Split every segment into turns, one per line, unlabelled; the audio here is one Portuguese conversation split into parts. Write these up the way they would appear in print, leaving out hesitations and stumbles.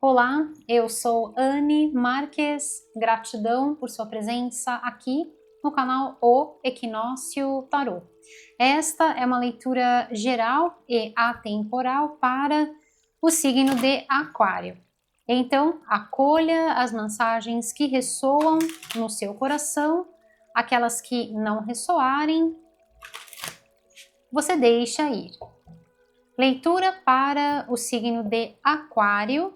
Olá, eu sou Anne Marques, gratidão por sua presença aqui no canal O Equinócio Tarô. Esta é uma leitura geral e atemporal para o signo de Aquário. Então, acolha as mensagens que ressoam no seu coração, aquelas que não ressoarem, você deixa ir. Leitura para o signo de Aquário.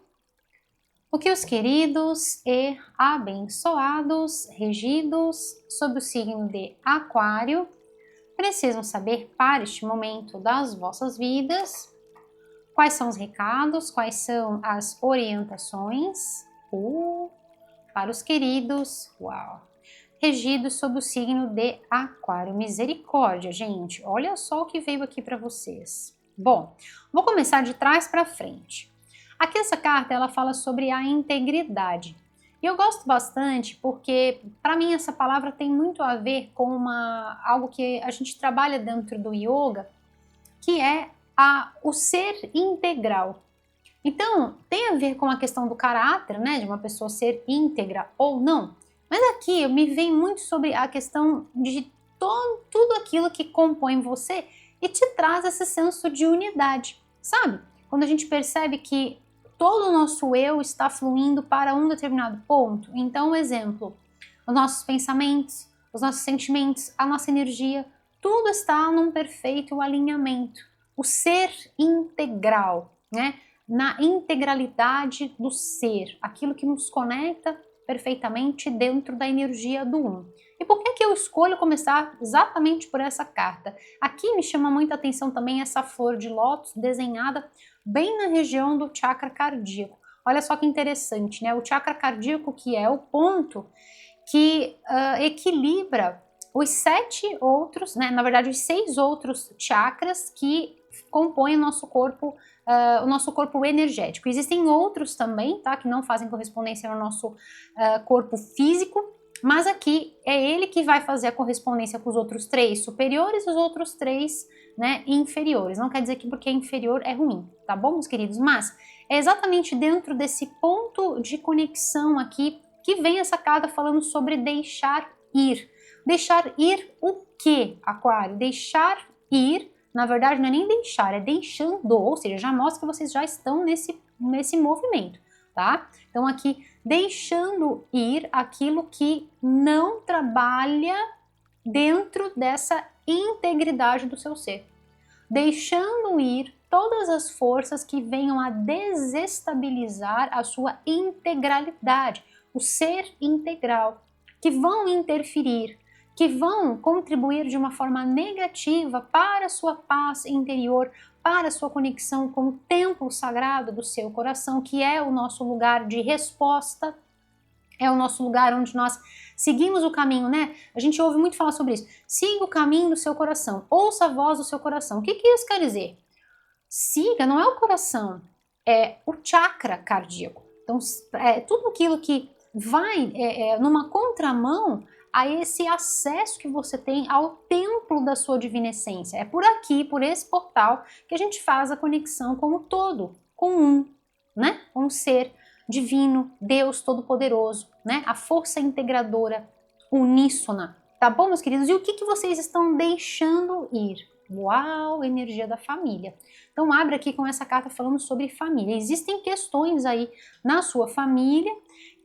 O que os queridos e abençoados, regidos sob o signo de Aquário, precisam saber para este momento das vossas vidas? Quais são os recados? Quais são as orientações? Para os queridos, regidos sob o signo de Aquário. Misericórdia, gente. Olha só o que veio aqui para vocês. Bom, vou começar de trás para frente. Aqui essa carta ela fala sobre a integridade. E eu gosto bastante porque, para mim, essa palavra tem muito a ver com algo que a gente trabalha dentro do yoga, que é o ser integral. Então, tem a ver com a questão do caráter, né, de uma pessoa ser íntegra ou não. Mas aqui me vem muito sobre a questão de tudo aquilo que compõe você e te traz esse senso de unidade, sabe? Quando a gente percebe que todo o nosso eu está fluindo para um determinado ponto. Então, exemplo, os nossos pensamentos, os nossos sentimentos, a nossa energia, tudo está num perfeito alinhamento. O ser integral, né? Na integralidade do ser, aquilo que nos conecta perfeitamente dentro da energia do um. E por que eu escolho começar exatamente por essa carta? Aqui me chama muita atenção também essa flor de lótus desenhada bem na região do chakra cardíaco. Olha só que interessante, né? O chakra cardíaco, que é o ponto que equilibra os 7 outros, né? Na verdade, os 6 outros chakras que compõem o nosso corpo energético. Existem outros também, tá? Que não fazem correspondência ao nosso corpo físico, mas aqui é ele que vai fazer a correspondência com os outros 3 superiores e os outros 3, né, inferiores. Não quer dizer que porque é inferior é ruim, tá bom, meus queridos? Mas é exatamente dentro desse ponto de conexão aqui que vem essa carta falando sobre deixar ir. Deixar ir o quê, Aquário? Deixar ir, na verdade, não é nem deixar, é deixando, ou seja, já mostra que vocês já estão nesse movimento, tá? Então aqui, deixando ir aquilo que não trabalha dentro dessa integridade do seu ser. Deixando ir todas as forças que venham a desestabilizar a sua integralidade, o ser integral, que vão interferir, que vão contribuir de uma forma negativa para a sua paz interior, para a sua conexão com o templo sagrado do seu coração, que é o nosso lugar de resposta, é o nosso lugar onde nós seguimos o caminho, né? A gente ouve muito falar sobre isso. Siga o caminho do seu coração, ouça a voz do seu coração. O que isso quer dizer? Siga, não é o coração, é o chakra cardíaco. Então, tudo aquilo que vai numa contramão a esse acesso que você tem ao templo da sua divina essência. É por aqui, por esse portal, que a gente faz a conexão com o todo, com um, né? Com o ser divino, Deus Todo-Poderoso, né? A força integradora uníssona. Tá bom, meus queridos? E o que vocês estão deixando ir? Uau, energia da família. Então abre aqui com essa carta falando sobre família. Existem questões aí na sua família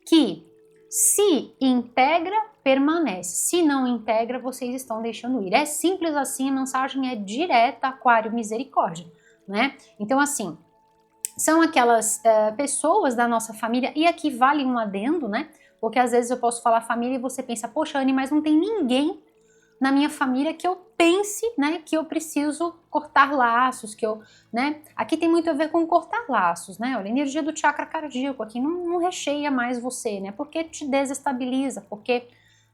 que se integra, permanece. Se não integra, vocês estão deixando ir. É simples assim, a mensagem é direta, Aquário, misericórdia, né? Então assim, são aquelas pessoas da nossa família, e aqui vale um adendo, né? Porque às vezes eu posso falar família e você pensa, poxa, Anne, mas não tem ninguém na minha família que eu pense, né, que eu preciso cortar laços, né? Aqui tem muito a ver com cortar laços, né? Olha, a energia do chakra cardíaco aqui não recheia mais você, né? Porque te desestabiliza, porque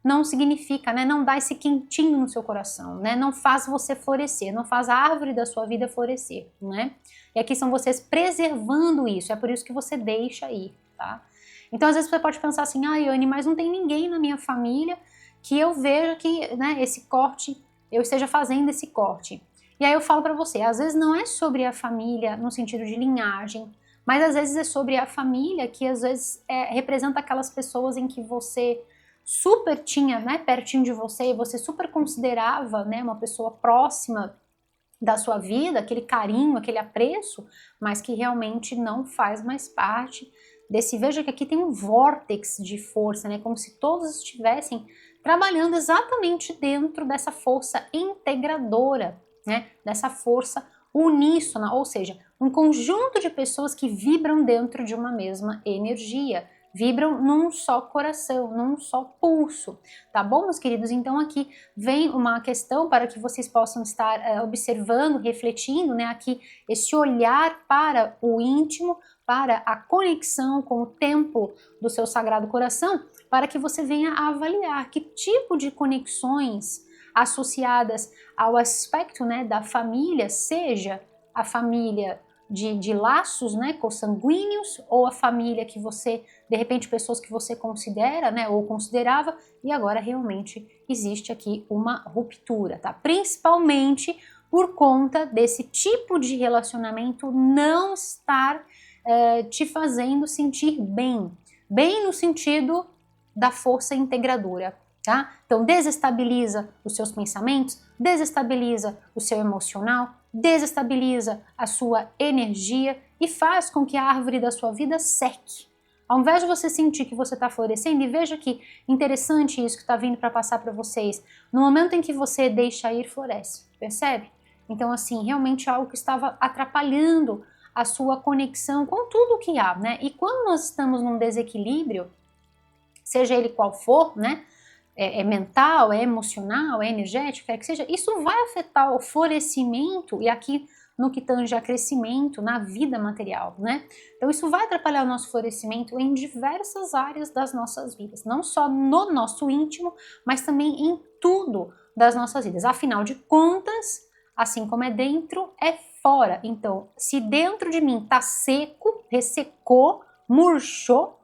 não significa, né? Não dá esse quentinho no seu coração, né? Não faz você florescer, não faz a árvore da sua vida florescer, né? E aqui são vocês preservando isso, é por isso que você deixa ir, tá? Então, às vezes você pode pensar assim, ai, Anne, mas não tem ninguém na minha família que eu veja que, né, esse corte, eu esteja fazendo esse corte. E aí eu falo para você, às vezes não é sobre a família no sentido de linhagem, mas às vezes é sobre a família, que às vezes representa aquelas pessoas em que você super tinha, né, pertinho de você, você super considerava, né, uma pessoa próxima da sua vida, aquele carinho, aquele apreço, mas que realmente não faz mais parte desse. Veja que aqui tem um vórtex de força, né, como se todos estivessem trabalhando exatamente dentro dessa força integradora, né, dessa força uníssona, ou seja, um conjunto de pessoas que vibram dentro de uma mesma energia, vibram num só coração, num só pulso, tá bom, meus queridos? Então aqui vem uma questão para que vocês possam estar observando, refletindo, né, aqui esse olhar para o íntimo, para a conexão com o templo do seu Sagrado Coração, para que você venha a avaliar que tipo de conexões associadas ao aspecto, né, da família, seja a família de laços, né, consanguíneos, ou a família que você, de repente, pessoas que você considera, né, ou considerava, e agora realmente existe aqui uma ruptura, tá? Principalmente por conta desse tipo de relacionamento não estar te fazendo sentir bem, bem no sentido da força integradora, tá? Então desestabiliza os seus pensamentos, desestabiliza o seu emocional, desestabiliza a sua energia e faz com que a árvore da sua vida seque. Ao invés de você sentir que você está florescendo, e veja que interessante isso que está vindo para passar para vocês, no momento em que você deixa ir, floresce, percebe? Então assim, realmente é algo que estava atrapalhando a sua conexão com tudo que há, né? E quando nós estamos num desequilíbrio, seja ele qual for, né? É mental, é emocional, é energético, é que seja, isso vai afetar o florescimento e aqui no que tange a crescimento na vida material, né? Então isso vai atrapalhar o nosso florescimento em diversas áreas das nossas vidas, não só no nosso íntimo, mas também em tudo das nossas vidas. Afinal de contas, assim como é dentro, é fora. Então, se dentro de mim tá seco, ressecou, murchou,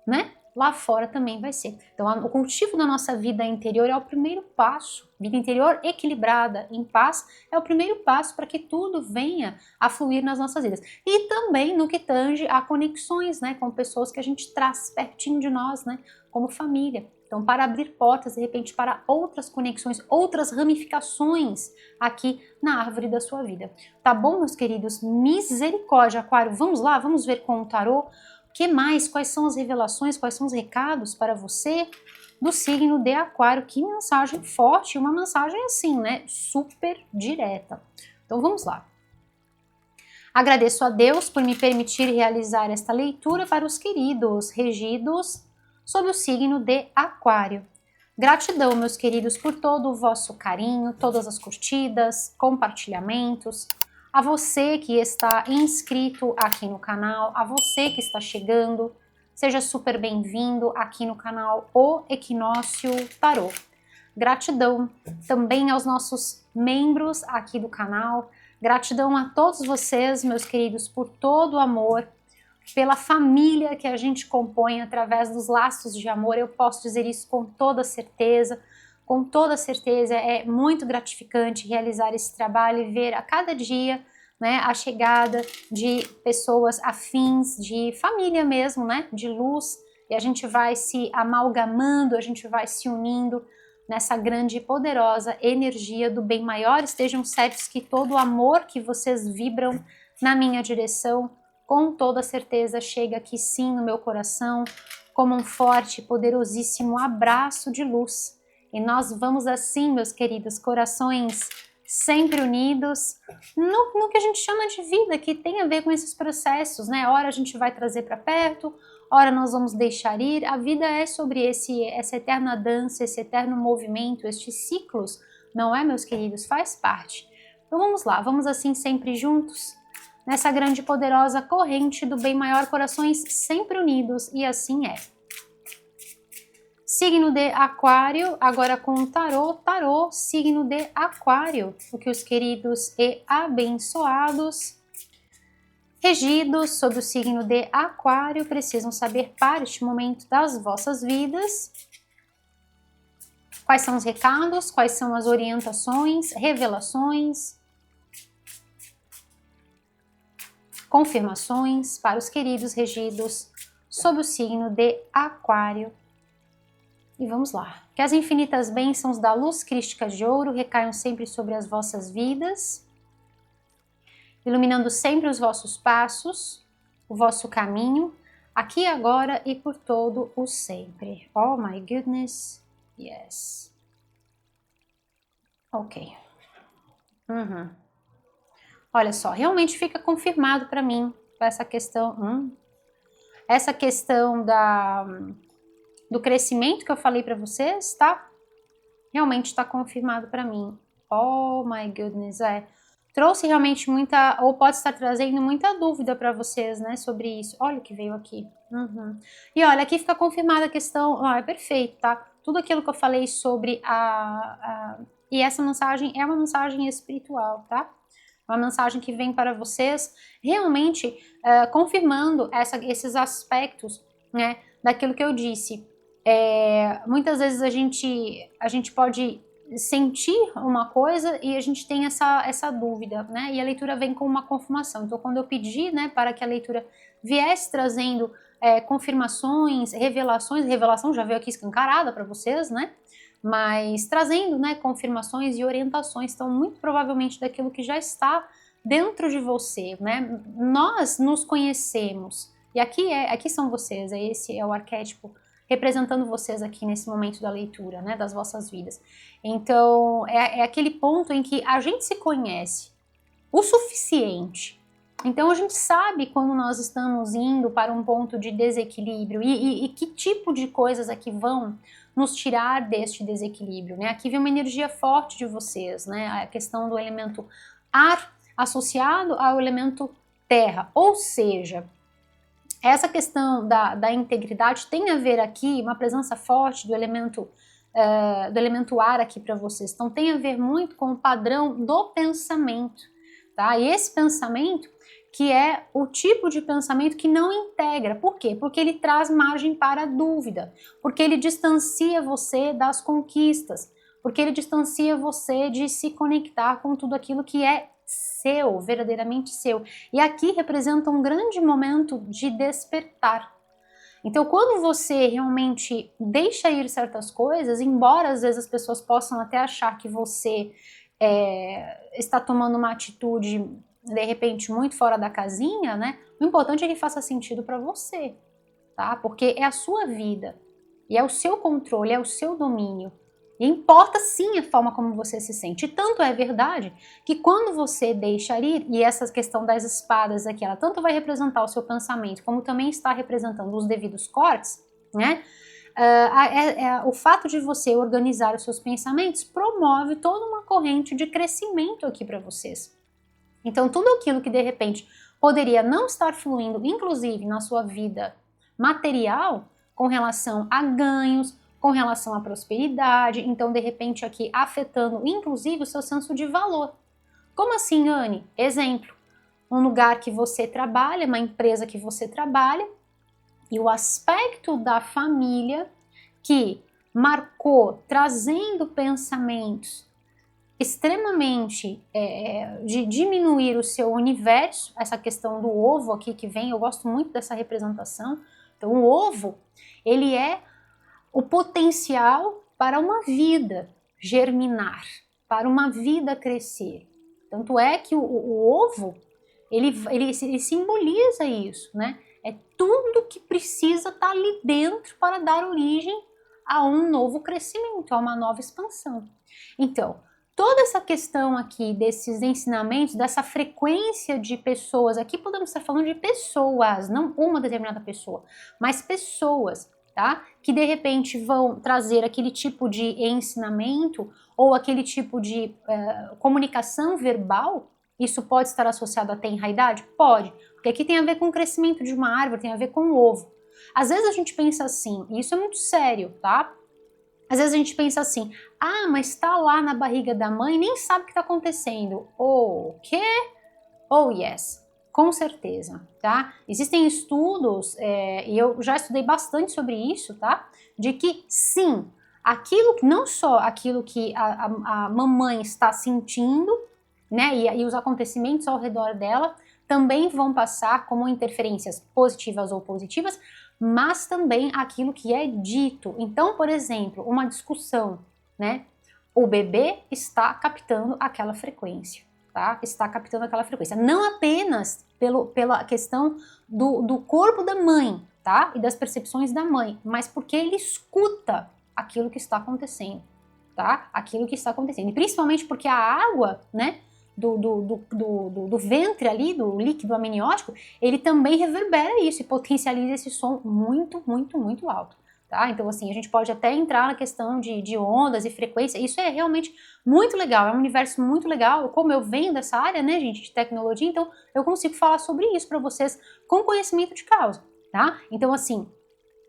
né? Lá fora também vai ser. Então, o cultivo da nossa vida interior é o primeiro passo. Vida interior equilibrada, em paz, é o primeiro passo para que tudo venha a fluir nas nossas vidas. E também no que tange a conexões, né, com pessoas que a gente traz pertinho de nós, né, como família. Então, para abrir portas, de repente, para outras conexões, outras ramificações aqui na árvore da sua vida. Tá bom, meus queridos? Misericórdia, Aquário. Vamos lá, vamos ver com o tarô. O que mais? Quais são as revelações? Quais são os recados para você do signo de Aquário? Que mensagem forte, uma mensagem assim, né? Super direta. Então vamos lá. Agradeço a Deus por me permitir realizar esta leitura para os queridos regidos sob o signo de Aquário. Gratidão, meus queridos, por todo o vosso carinho, todas as curtidas, compartilhamentos, a você que está inscrito aqui no canal, a você que está chegando, seja super bem-vindo aqui no canal O Equinócio Tarô. Gratidão também aos nossos membros aqui do canal, gratidão a todos vocês, meus queridos, por todo o amor, pela família que a gente compõe através dos laços de amor. Eu posso dizer isso com toda certeza. Com toda certeza é muito gratificante realizar esse trabalho e ver a cada dia, né, a chegada de pessoas afins, de família mesmo, né, de luz, e a gente vai se amalgamando, a gente vai se unindo nessa grande e poderosa energia do bem maior. Estejam certos que todo o amor que vocês vibram na minha direção, com toda certeza chega aqui sim no meu coração, como um forte, poderosíssimo abraço de luz. E nós vamos assim, meus queridos, corações sempre unidos, no que a gente chama de vida, que tem a ver com esses processos, né? Ora a gente vai trazer para perto, ora nós vamos deixar ir. A vida é sobre essa eterna dança, esse eterno movimento, estes ciclos, não é, meus queridos? Faz parte. Então vamos lá, vamos assim sempre juntos, nessa grande e poderosa corrente do bem maior, corações sempre unidos, e assim é. Signo de Aquário, agora com o tarô, signo de Aquário, o que os queridos e abençoados, regidos sob o signo de Aquário, precisam saber para este momento das vossas vidas. Quais são os recados, quais são as orientações, revelações. confirmações para os queridos regidos sob o signo de Aquário. E vamos lá. Que as infinitas bênçãos da luz crística de ouro recaiam sempre sobre as vossas vidas, iluminando sempre os vossos passos, o vosso caminho, aqui agora e por todo o sempre. Oh my goodness, yes. Ok. Olha só, realmente fica confirmado para mim essa questão, essa questão do crescimento que eu falei para vocês, tá? Realmente está confirmado para mim. Oh my goodness, trouxe realmente muita, ou pode estar trazendo muita dúvida para vocês, né, sobre isso. Olha o que veio aqui. E olha, aqui fica confirmada a questão, é perfeito, tá? Tudo aquilo que eu falei sobre e essa mensagem é uma mensagem espiritual, tá? Uma mensagem que vem para vocês realmente confirmando esses aspectos, né, daquilo que eu disse. Muitas vezes a gente pode sentir uma coisa e a gente tem essa dúvida, né? E a leitura vem com uma confirmação. Então, quando eu pedi, né, para que a leitura viesse trazendo confirmações, revelação já veio aqui escancarada para vocês, né? Mas trazendo, né, confirmações e orientações, então muito provavelmente daquilo que já está dentro de você, né? Nós nos conhecemos e aqui são vocês, esse é o arquétipo representando vocês aqui nesse momento da leitura, né, das vossas vidas. Então, é aquele ponto em que a gente se conhece o suficiente. Então, a gente sabe quando nós estamos indo para um ponto de desequilíbrio e que tipo de coisas aqui vão nos tirar deste desequilíbrio, né? Aqui vem uma energia forte de vocês, né? A questão do elemento ar associado ao elemento terra, ou seja, essa questão da integridade tem a ver aqui, uma presença forte do elemento ar aqui para vocês. Então tem a ver muito com o padrão do pensamento, tá? E esse pensamento que é o tipo de pensamento que não integra. Por quê? Porque ele traz margem para a dúvida, porque ele distancia você das conquistas, porque ele distancia você de se conectar com tudo aquilo que é seu, verdadeiramente seu. E aqui representa um grande momento de despertar. Então, quando você realmente deixa ir certas coisas, embora às vezes as pessoas possam até achar que você está tomando uma atitude, de repente, muito fora da casinha, né? O importante é que faça sentido para você, tá? Porque é a sua vida, e é o seu controle, é o seu domínio. E importa sim a forma como você se sente. E tanto é verdade que quando você deixa ir, e essa questão das espadas aqui, ela tanto vai representar o seu pensamento, como também está representando os devidos cortes, né? O fato de você organizar os seus pensamentos promove toda uma corrente de crescimento aqui para vocês. Então, tudo aquilo que de repente poderia não estar fluindo, inclusive na sua vida material, com relação a ganhos, com relação à prosperidade, então de repente aqui afetando inclusive o seu senso de valor. Como assim, Anne? Exemplo, um lugar que você trabalha, uma empresa que você trabalha, e o aspecto da família que marcou, trazendo pensamentos extremamente de diminuir o seu universo, essa questão do ovo aqui que vem, eu gosto muito dessa representação. Então o ovo, ele é o potencial para uma vida germinar, para uma vida crescer. Tanto é que o ovo, ele simboliza isso, né? É tudo que precisa estar ali dentro para dar origem a um novo crescimento, a uma nova expansão. Então, toda essa questão aqui desses ensinamentos, dessa frequência de pessoas, aqui podemos estar falando de pessoas, não uma determinada pessoa, mas pessoas, tá? Que de repente vão trazer aquele tipo de ensinamento ou aquele tipo de comunicação verbal. Isso pode estar associado à tenra-idade? Pode, porque aqui tem a ver com o crescimento de uma árvore, tem a ver com o ovo. Às vezes a gente pensa assim, e isso é muito sério, tá? Às vezes a gente pensa assim, mas tá lá na barriga da mãe e nem sabe o que tá acontecendo. O quê? Oh, yes. Com certeza, tá? Existem estudos, e eu já estudei bastante sobre isso, tá? De que sim, não só aquilo que a mamãe está sentindo, né? E os acontecimentos ao redor dela também vão passar como interferências positivas ou positivas, mas também aquilo que é dito. Então, por exemplo, uma discussão, né? O bebê está captando aquela frequência, tá? Está captando aquela frequência. Não apenas pela questão do corpo da mãe, tá? E das percepções da mãe, mas porque ele escuta aquilo que está acontecendo, tá? Aquilo que está acontecendo. E principalmente porque a água, né? Do ventre ali, do líquido amniótico, ele também reverbera isso e potencializa esse som muito, muito, muito alto. Tá? Então, assim, a gente pode até entrar na questão de ondas e frequência, isso é realmente muito legal, é um universo muito legal, como eu venho dessa área, né, gente, de tecnologia, então eu consigo falar sobre isso para vocês com conhecimento de causa, tá? Então, assim,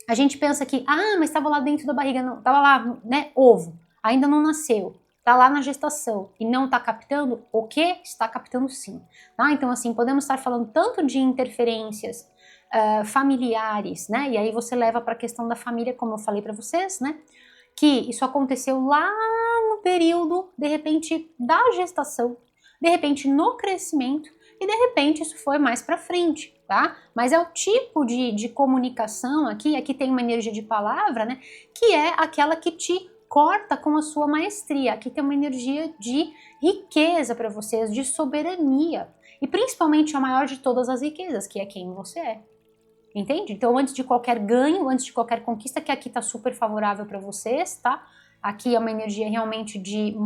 a gente pensa que, mas estava lá dentro da barriga, não, estava lá, né, ovo, ainda não nasceu, tá lá na gestação e não tá captando, o que? Está captando sim, tá? Então, assim, podemos estar falando tanto de interferências familiares, né? E aí você leva para a questão da família, como eu falei para vocês, né? Que isso aconteceu lá no período, de repente, da gestação, de repente no crescimento e de repente isso foi mais para frente, tá? Mas é o tipo de comunicação aqui tem uma energia de palavra, né? Que é aquela que te corta com a sua maestria. Aqui tem uma energia de riqueza para vocês, de soberania. E principalmente a maior de todas as riquezas, que é quem você é. Entende? Então, antes de qualquer ganho, antes de qualquer conquista, que aqui tá super favorável para vocês, tá? Aqui é uma energia realmente de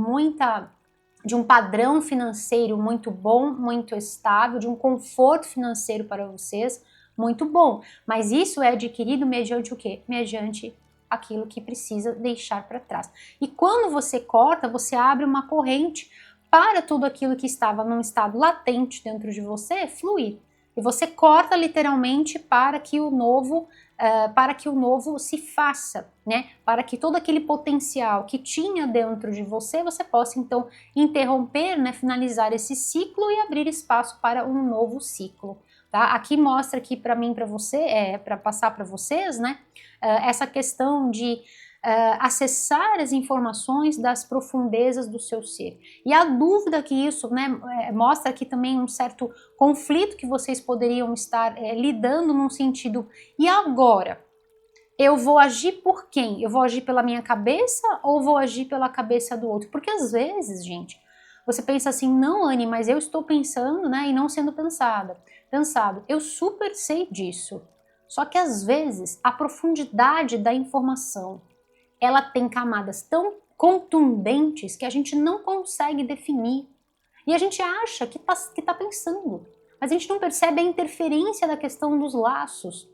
um padrão financeiro muito bom, muito estável, de um conforto financeiro para vocês, muito bom. Mas isso é adquirido mediante o quê? Mediante aquilo que precisa deixar para trás. E quando você corta, você abre uma corrente para tudo aquilo que estava num estado latente dentro de você fluir. E você corta literalmente para que o novo se faça, né? Para que todo aquele potencial que tinha dentro de você, você possa então interromper, né? Finalizar esse ciclo e abrir espaço para um novo ciclo. Tá? Aqui mostra aqui para mim, para você, para passar para vocês, né? Essa questão de acessar as informações das profundezas do seu ser. E a dúvida que isso, né, mostra aqui também um certo conflito que vocês poderiam estar lidando num sentido, e agora? Eu vou agir por quem? Eu vou agir pela minha cabeça ou vou agir pela cabeça do outro? Porque às vezes, gente, você pensa assim, não, Anne, mas eu estou pensando, né, e não sendo pensado. Eu super sei disso. Só que às vezes a profundidade da informação, ela tem camadas tão contundentes que a gente não consegue definir. E a gente acha que tá pensando, mas a gente não percebe a interferência da questão dos laços,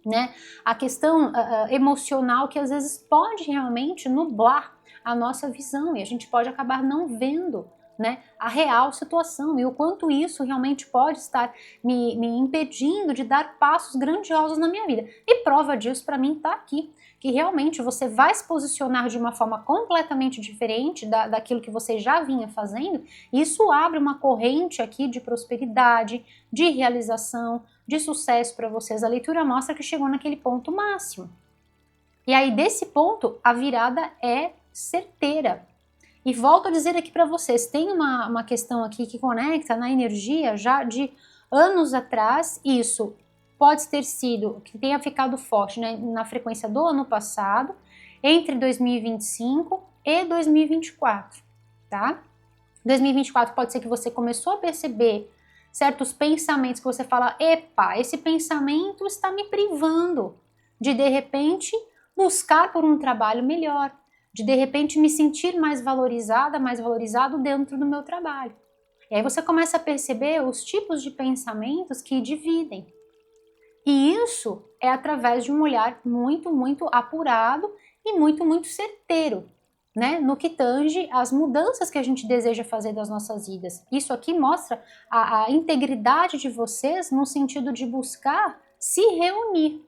né? A questão emocional que às vezes pode realmente nublar a nossa visão e a gente pode acabar não vendo, né, a real situação e o quanto isso realmente pode estar me impedindo de dar passos grandiosos na minha vida. E prova disso para mim tá aqui, que realmente você vai se posicionar de uma forma completamente diferente daquilo que você já vinha fazendo, e isso abre uma corrente aqui de prosperidade, de realização, de sucesso para vocês. A leitura mostra que chegou naquele ponto máximo. E aí desse ponto a virada é certeira. E volto a dizer aqui para vocês, tem uma questão aqui que conecta na energia já de anos atrás, isso pode ter sido, que tenha ficado forte, né, na frequência do ano passado, entre 2025 e 2024, tá? 2024 pode ser que você começou a perceber certos pensamentos que você fala, epa, esse pensamento está me privando de repente, buscar por um trabalho melhor, de repente me sentir mais valorizada, mais valorizado dentro do meu trabalho. E aí você começa a perceber os tipos de pensamentos que dividem. E isso é através de um olhar muito, muito apurado e muito, muito certeiro, né? No que tange as mudanças que a gente deseja fazer das nossas vidas. Isso aqui mostra a integridade de vocês no sentido de buscar se reunir.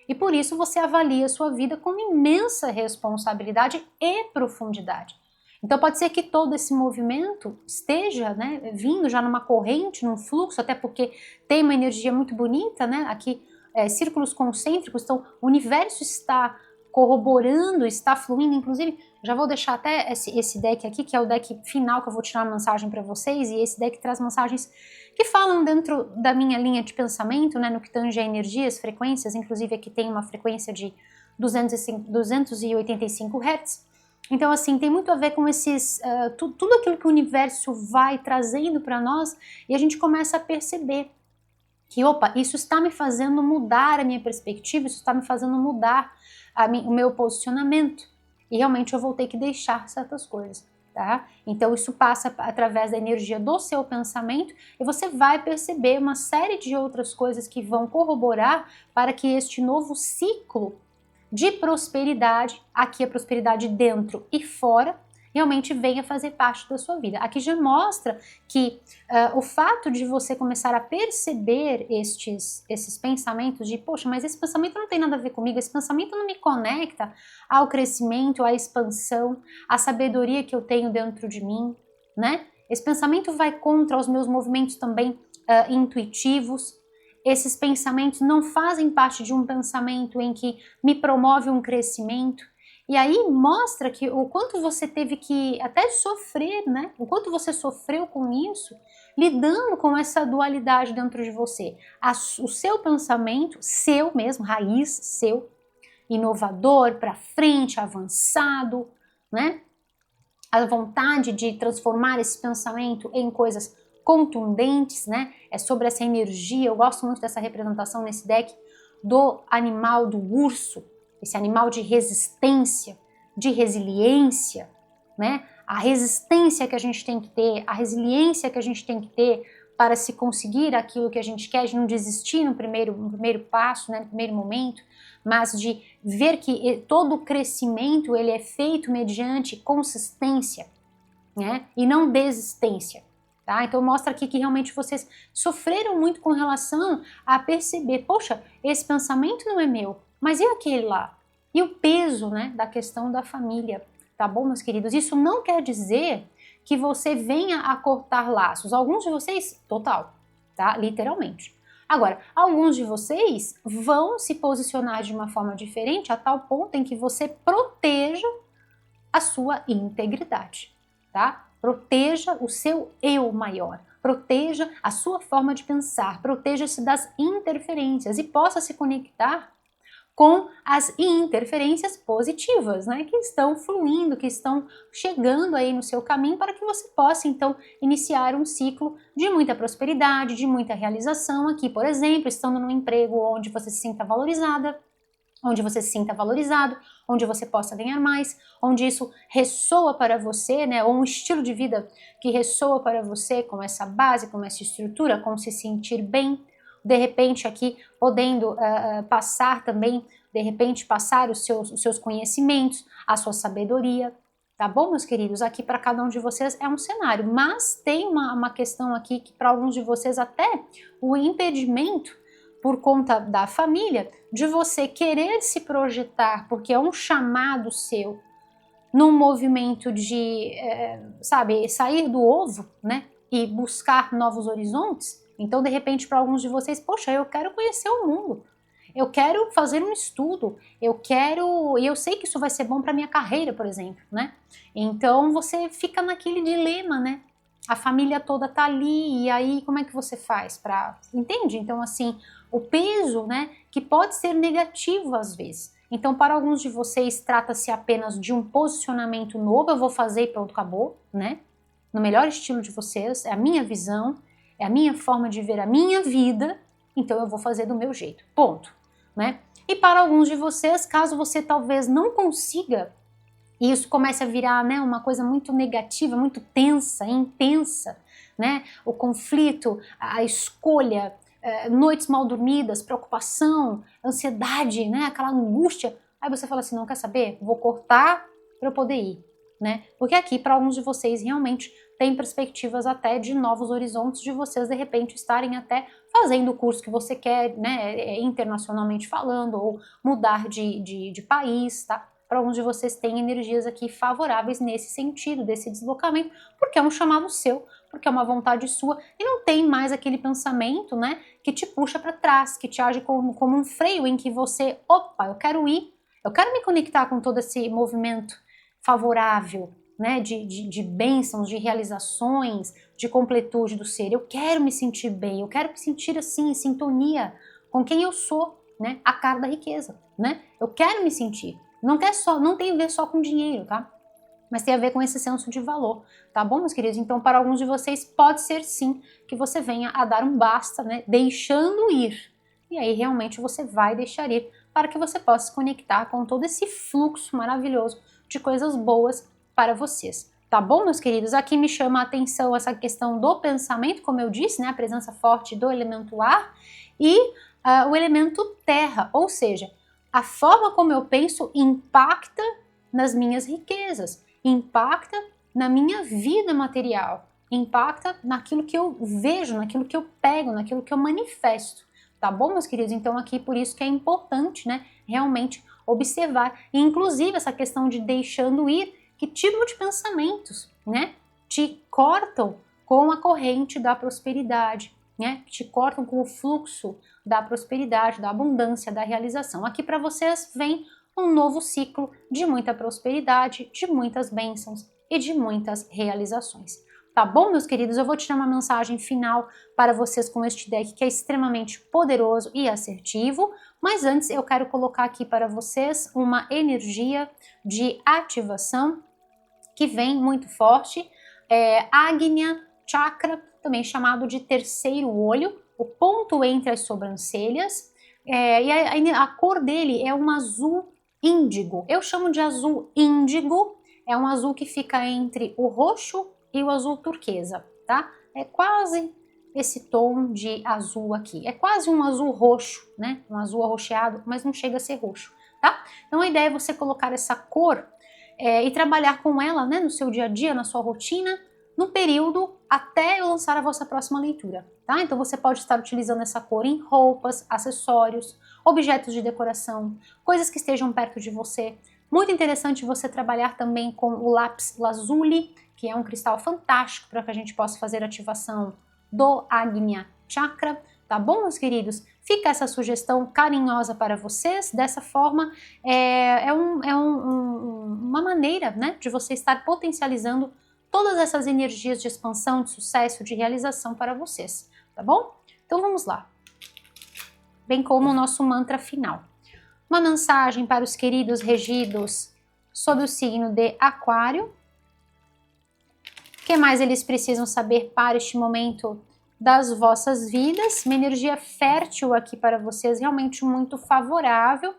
E por isso você avalia a sua vida com imensa responsabilidade e profundidade. Então pode ser que todo esse movimento esteja, né, vindo já numa corrente, num fluxo, até porque tem uma energia muito bonita, né, aqui círculos concêntricos, então o universo está corroborando, está fluindo, inclusive, já vou deixar até esse deck aqui, que é o deck final que eu vou tirar uma mensagem para vocês, e esse deck traz mensagens que falam dentro da minha linha de pensamento, né, no que tange a energias, frequências, inclusive aqui tem uma frequência de 285 Hz. Então, assim, tem muito a ver com tudo aquilo que o universo vai trazendo para nós, e a gente começa a perceber que, opa, isso está me fazendo mudar a minha perspectiva, isso está me fazendo mudar o meu posicionamento. E realmente eu vou ter que deixar certas coisas, tá? Então isso passa através da energia do seu pensamento e você vai perceber uma série de outras coisas que vão corroborar para que este novo ciclo de prosperidade, aqui a prosperidade dentro e fora, realmente venha fazer parte da sua vida. Aqui já mostra que o fato de você começar a perceber esses pensamentos de, poxa, mas esse pensamento não tem nada a ver comigo, esse pensamento não me conecta ao crescimento, à expansão, à sabedoria que eu tenho dentro de mim, né? Esse pensamento vai contra os meus movimentos também intuitivos. Esses pensamentos não fazem parte de um pensamento em que me promove um crescimento. E aí mostra que o quanto você teve que até sofrer, né? O quanto você sofreu com isso, lidando com essa dualidade dentro de você. O seu pensamento, seu mesmo, raiz, seu, inovador, para frente, avançado, né? A vontade de transformar esse pensamento em coisas contundentes, né? É sobre essa energia. Eu gosto muito dessa representação nesse deck do animal, do urso, esse animal de resistência, de resiliência, né? A resistência que a gente tem que ter, a resiliência que a gente tem que ter para se conseguir aquilo que a gente quer, de não desistir no primeiro passo, né, no primeiro momento, mas de ver que todo o crescimento ele é feito mediante consistência, né, e não desistência. Tá? Então mostra aqui que realmente vocês sofreram muito com relação a perceber, poxa, esse pensamento não é meu, mas e aquele lá? E o peso, né, da questão da família, tá bom, meus queridos? Isso não quer dizer que você venha a cortar laços. Alguns de vocês, total, tá? Literalmente. Agora, alguns de vocês vão se posicionar de uma forma diferente a tal ponto em que você proteja a sua integridade, tá? Proteja o seu eu maior, proteja a sua forma de pensar, proteja-se das interferências e possa se conectar com as interferências positivas, né, que estão fluindo, que estão chegando aí no seu caminho para que você possa, então, iniciar um ciclo de muita prosperidade, de muita realização aqui, por exemplo, estando num emprego onde você se sinta valorizada, onde você se sinta valorizado, onde você possa ganhar mais, onde isso ressoa para você, né, ou um estilo de vida que ressoa para você com essa base, com essa estrutura, com se sentir bem, de repente aqui podendo passar também, de repente passar os seus conhecimentos, a sua sabedoria, tá bom, meus queridos? Aqui para cada um de vocês é um cenário, mas tem uma questão aqui que para alguns de vocês até o impedimento por conta da família, de você querer se projetar, porque é um chamado seu, num movimento de, sabe, sair do ovo, né, e buscar novos horizontes. Então, de repente, para alguns de vocês, poxa, eu quero conhecer o mundo, eu quero fazer um estudo, e eu sei que isso vai ser bom para minha carreira, por exemplo, né? Então, você fica naquele dilema, né? A família toda tá ali, e aí como é que você faz para, entende? Então, assim, o peso, né, que pode ser negativo às vezes. Então, para alguns de vocês, trata-se apenas de um posicionamento novo, eu vou fazer e pronto, acabou, né? No melhor estilo de vocês, é a minha visão, é a minha forma de ver a minha vida, então eu vou fazer do meu jeito, ponto, né? E para alguns de vocês, caso você talvez não consiga, e isso comece a virar, né, uma coisa muito negativa, muito tensa, intensa, né? O conflito, a escolha, noites mal dormidas, preocupação, ansiedade, né? Aquela angústia. Aí você fala assim, não quer saber? Vou cortar para eu poder ir, né? Porque aqui para alguns de vocês realmente tem perspectivas até de novos horizontes, de vocês de repente estarem até fazendo o curso que você quer, né? Internacionalmente falando, ou mudar de país, tá? Para alguns de vocês tem energias aqui favoráveis nesse sentido, desse deslocamento, porque é um chamado seu, porque é uma vontade sua, e não tem mais aquele pensamento, né, que te puxa para trás, que te age como um freio em que você, opa, eu quero ir, Eu quero me conectar com todo esse movimento favorável, né, de bênçãos, de realizações, de completude do ser. Eu quero me sentir bem, eu quero me sentir assim, em sintonia com quem eu sou, né, a cara da riqueza, né? Eu quero me sentir. Não tem a ver só com dinheiro, tá? Mas tem a ver com esse senso de valor, tá bom, meus queridos? Então, para alguns de vocês, pode ser sim que você venha a dar um basta, né, deixando ir. E aí, realmente, você vai deixar ir para que você possa se conectar com todo esse fluxo maravilhoso de coisas boas para vocês. Tá bom, meus queridos? Aqui me chama a atenção essa questão do pensamento, como eu disse, né, a presença forte do elemento ar e o elemento terra, ou seja, a forma como eu penso impacta nas minhas riquezas, impacta na minha vida material, impacta naquilo que eu vejo, naquilo que eu pego, naquilo que eu manifesto. Tá bom, meus queridos? Então aqui por isso que é importante, né, realmente observar, e inclusive essa questão de deixando ir, que tipo de pensamentos, né, te cortam com a corrente da prosperidade, né, te cortam com o fluxo da prosperidade, da abundância, da realização. Aqui para vocês vem um novo ciclo de muita prosperidade, de muitas bênçãos e de muitas realizações. Tá bom, meus queridos? Eu vou tirar uma mensagem final para vocês com este deck que é extremamente poderoso e assertivo, mas antes eu quero colocar aqui para vocês uma energia de ativação que vem muito forte, Agnya Chakra, também chamado de terceiro olho, o ponto entre as sobrancelhas, e a cor dele é um azul índigo. Eu chamo de azul índigo, é um azul que fica entre o roxo e o azul turquesa, tá? É quase esse tom de azul aqui. É quase um azul roxo, né? Um azul arroxeado, mas não chega a ser roxo, tá? Então a ideia é você colocar essa cor e trabalhar com ela, né, no seu dia a dia, na sua rotina, no período até eu lançar a vossa próxima leitura, tá? Então você pode estar utilizando essa cor em roupas, acessórios, objetos de decoração, coisas que estejam perto de você. Muito interessante você trabalhar também com o lápis lazuli, que é um cristal fantástico para que a gente possa fazer ativação do Agnya Chakra, tá bom, meus queridos? Fica essa sugestão carinhosa para vocês. Dessa forma, uma maneira, né, de você estar potencializando todas essas energias de expansão, de sucesso, de realização para vocês, tá bom? Então vamos lá. Bem como o nosso mantra final. Uma mensagem para os queridos regidos sob o signo de Aquário. O que mais eles precisam saber para este momento das vossas vidas? Uma energia fértil aqui para vocês, realmente muito favorável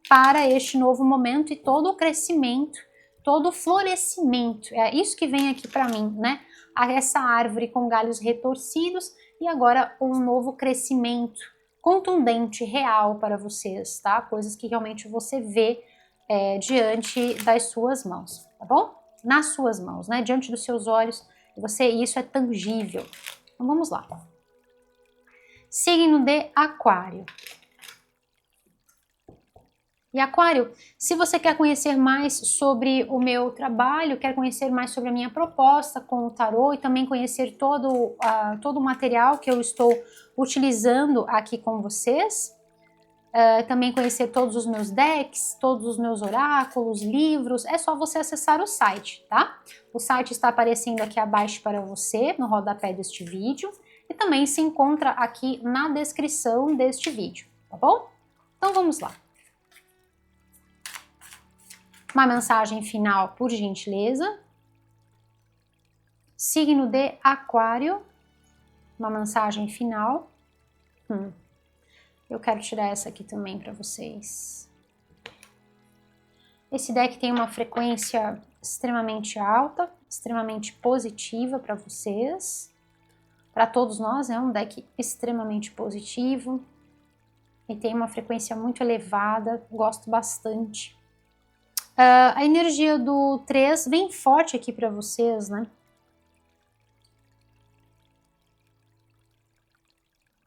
para este novo momento e todo o crescimento, todo o florescimento. É isso que vem aqui para mim, né? Essa árvore com galhos retorcidos e agora um novo crescimento contundente, real para vocês, tá? Coisas que realmente você vê diante das suas mãos, tá bom? Nas suas mãos, né? Diante dos seus olhos, isso é tangível. Então vamos lá. Signo de Aquário. E Aquário, se você quer conhecer mais sobre o meu trabalho, quer conhecer mais sobre a minha proposta com o tarô e também conhecer todo o material que eu estou utilizando aqui com vocês, também conhecer todos os meus decks, todos os meus oráculos, livros, é só você acessar o site, tá? O site está aparecendo aqui abaixo para você, no rodapé deste vídeo, e também se encontra aqui na descrição deste vídeo, tá bom? Então vamos lá. Uma mensagem final, por gentileza. Signo de Aquário. Uma mensagem final. Eu quero tirar essa aqui também para vocês. Esse deck tem uma frequência extremamente alta, extremamente positiva para vocês. Para todos nós é um deck extremamente positivo. E tem uma frequência muito elevada, gosto bastante. A energia do 3 vem forte aqui para vocês, né?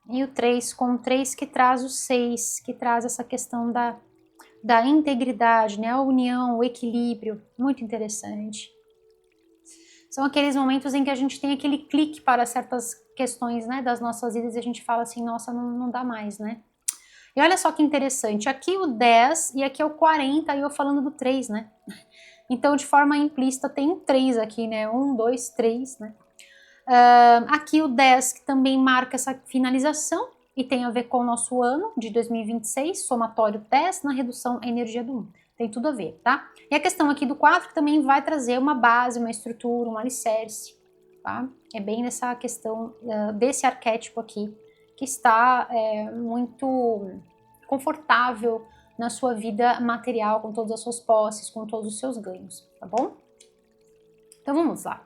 E o 3 com o 3 que traz o 6, que traz essa questão da integridade, né? A união, o equilíbrio, muito interessante. São aqueles momentos em que a gente tem aquele clique para certas questões, né, das nossas vidas e a gente fala assim, nossa, não dá mais, né? E olha só que interessante, aqui o 10 e aqui é o 40, e eu falando do 3, né? Então, de forma implícita, tem um 3 aqui, né? 1, 2, 3, né? Aqui o 10, que também marca essa finalização, e tem a ver com o nosso ano de 2026, somatório 10 na redução à energia do 1. Tem tudo a ver, tá? E a questão aqui do 4, que também vai trazer uma base, uma estrutura, um alicerce, tá? É bem nessa questão desse arquétipo aqui, que está muito confortável na sua vida material, com todas as suas posses, com todos os seus ganhos, tá bom? Então vamos lá.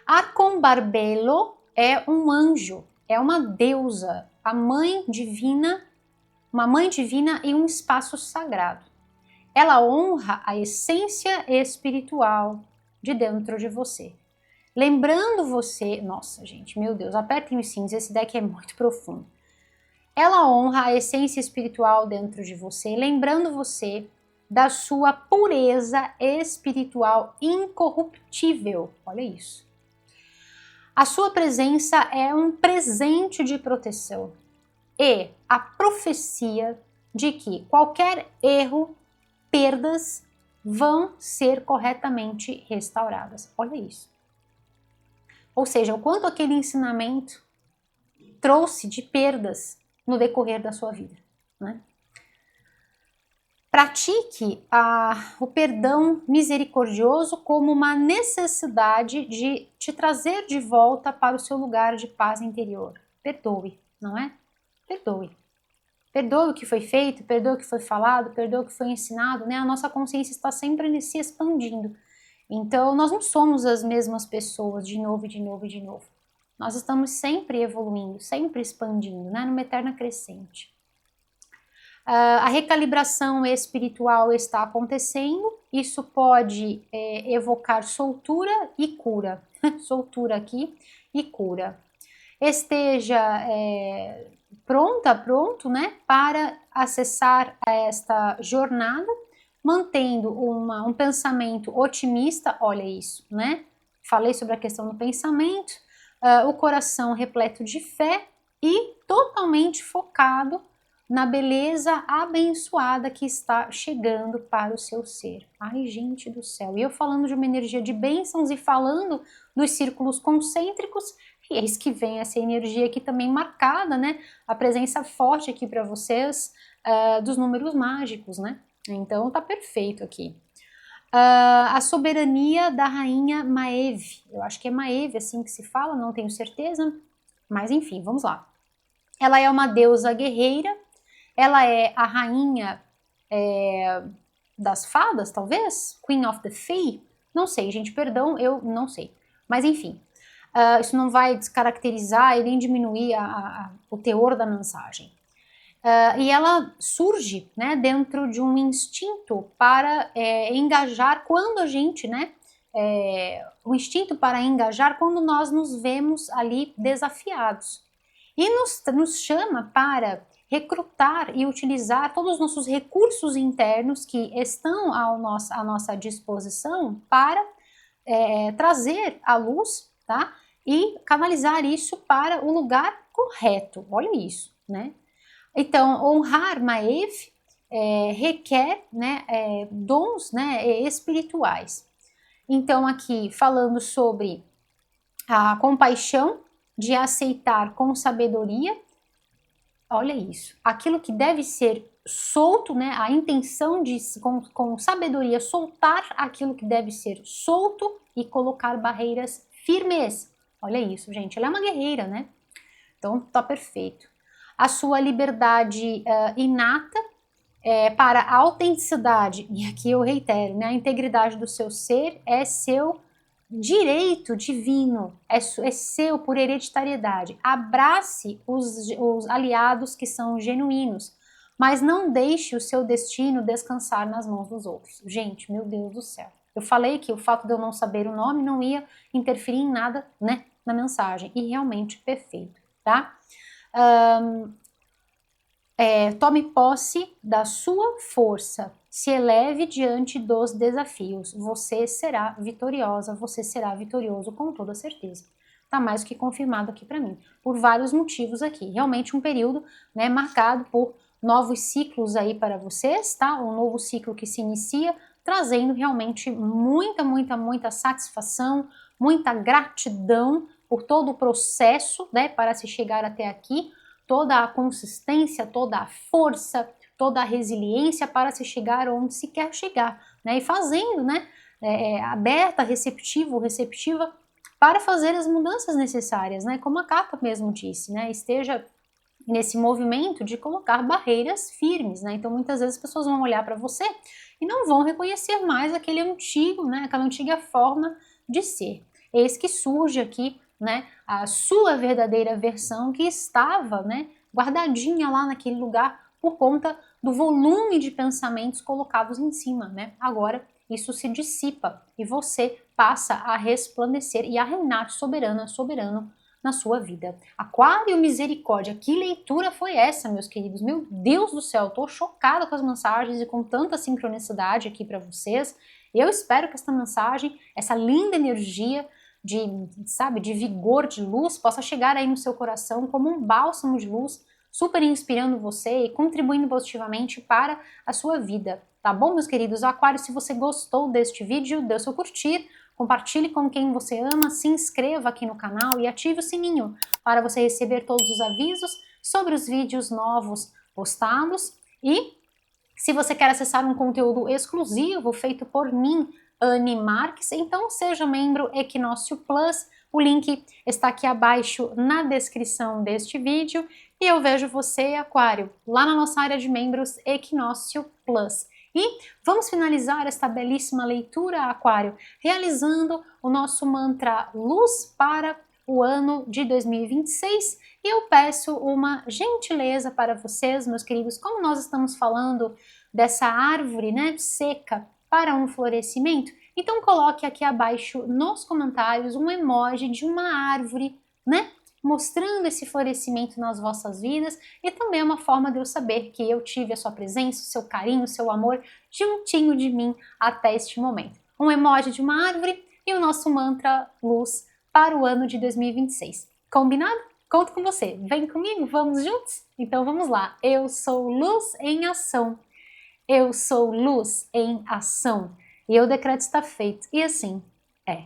Arcombarbelo é um anjo, é uma deusa, a mãe divina, uma mãe divina e um espaço sagrado. Ela honra a essência espiritual de dentro de você. Lembrando você, nossa gente, meu Deus, apertem os cintos, esse deck é muito profundo. Ela honra a essência espiritual dentro de você, lembrando você da sua pureza espiritual incorruptível. Olha isso. A sua presença é um presente de proteção e a profecia de que qualquer erro, perdas vão ser corretamente restauradas. Olha isso. Ou seja, o quanto aquele ensinamento trouxe de perdas no decorrer da sua vida, né? Pratique o perdão misericordioso como uma necessidade de te trazer de volta para o seu lugar de paz interior. Perdoe, não é? Perdoe. Perdoe o que foi feito, perdoe o que foi falado, perdoe o que foi ensinado, né? A nossa consciência está sempre se expandindo. Então, nós não somos as mesmas pessoas de novo, e de novo e de novo. Nós estamos sempre evoluindo, sempre expandindo, né? Numa eterna crescente. A recalibração espiritual está acontecendo, isso pode evocar soltura e cura. Soltura aqui e cura. Esteja pronto, né, para acessar esta jornada, mantendo um pensamento otimista, olha isso, né? Falei sobre a questão do pensamento, o coração repleto de fé e totalmente focado na beleza abençoada que está chegando para o seu ser. Ai, gente do céu. E eu falando de uma energia de bênçãos e falando dos círculos concêntricos, e eis que vem essa energia aqui também marcada, né? A presença forte aqui para vocês dos números mágicos, né? Então tá perfeito aqui. A soberania da rainha Maeve. Eu acho que é Maeve assim que se fala, não tenho certeza. Mas enfim, vamos lá. Ela é uma deusa guerreira. Ela é a rainha das fadas, talvez? Queen of the Fae? Não sei, gente, perdão, eu não sei. Mas enfim, isso não vai descaracterizar e nem diminuir o teor da mensagem. E ela surge, né, dentro de um instinto para engajar quando a gente, né, o instinto para engajar quando nós nos vemos ali desafiados. E nos chama para recrutar e utilizar todos os nossos recursos internos que estão à nossa disposição para trazer à luz, tá? E canalizar isso para o lugar correto. Olha isso, né? Então, honrar Maeve requer, né, dons, né, espirituais. Então, aqui falando sobre a compaixão, de aceitar com sabedoria. Olha isso, aquilo que deve ser solto, né? A intenção de, com sabedoria, soltar aquilo que deve ser solto e colocar barreiras firmes. Olha isso, gente, ela é uma guerreira, né? Então tá perfeito. A sua liberdade inata para a autenticidade, e aqui eu reitero, né? A integridade do seu ser é seu direito divino, é seu por hereditariedade. Abrace os aliados que são genuínos, mas não deixe o seu destino descansar nas mãos dos outros. Gente, meu Deus do céu. Eu falei que o fato de eu não saber o nome não ia interferir em nada, né, na mensagem. E realmente perfeito, tá? Tome posse da sua força, se eleve diante dos desafios. Você será vitoriosa, você será vitorioso com toda certeza. Tá mais do que confirmado aqui para mim, por vários motivos aqui. Realmente um período, né, marcado por novos ciclos aí para vocês, tá? Um novo ciclo que se inicia, trazendo realmente muita satisfação, muita gratidão por todo o processo, né, para se chegar até aqui, toda a consistência, toda a força, toda a resiliência para se chegar onde se quer chegar, né, e fazendo, né, aberta, receptiva para fazer as mudanças necessárias, né, como a carta mesmo disse, né, esteja nesse movimento de colocar barreiras firmes, né? Então muitas vezes as pessoas vão olhar para você e não vão reconhecer mais aquele antigo, né? Aquela antiga forma de ser. Eis que surge aqui, né? A sua verdadeira versão que estava, né? Guardadinha lá naquele lugar por conta do volume de pensamentos colocados em cima, né? Agora isso se dissipa e você passa a resplandecer e a reinar soberano na sua vida. Aquário, misericórdia, que leitura foi essa, meus queridos? Meu Deus do céu, tô chocada com as mensagens e com tanta sincronicidade aqui para vocês. Eu espero que esta mensagem, essa linda energia de, sabe, de vigor, de luz, possa chegar aí no seu coração como um bálsamo de luz, super inspirando você e contribuindo positivamente para a sua vida. Tá bom, meus queridos? Aquário, se você gostou deste vídeo, dê o seu curtir, compartilhe com quem você ama, se inscreva aqui no canal e ative o sininho para você receber todos os avisos sobre os vídeos novos postados. E se você quer acessar um conteúdo exclusivo feito por mim, Anne Marques, então seja membro Equinócio Plus. O link está aqui abaixo na descrição deste vídeo. E eu vejo você, Aquário, lá na nossa área de membros Equinócio Plus. E vamos finalizar esta belíssima leitura, Aquário, realizando o nosso mantra Luz para o ano de 2026. E eu peço uma gentileza para vocês, meus queridos, como nós estamos falando dessa árvore, né, seca para um florescimento, então coloque aqui abaixo nos comentários um emoji de uma árvore, né, mostrando esse florescimento nas vossas vidas, e também é uma forma de eu saber que eu tive a sua presença, o seu carinho, o seu amor juntinho de mim até este momento. Um emoji de uma árvore e o nosso mantra luz para o ano de 2026. Combinado? Conto com você. Vem comigo? Vamos juntos? Então vamos lá. Eu sou luz em ação. Eu sou luz em ação. E o decreto está feito. E assim é.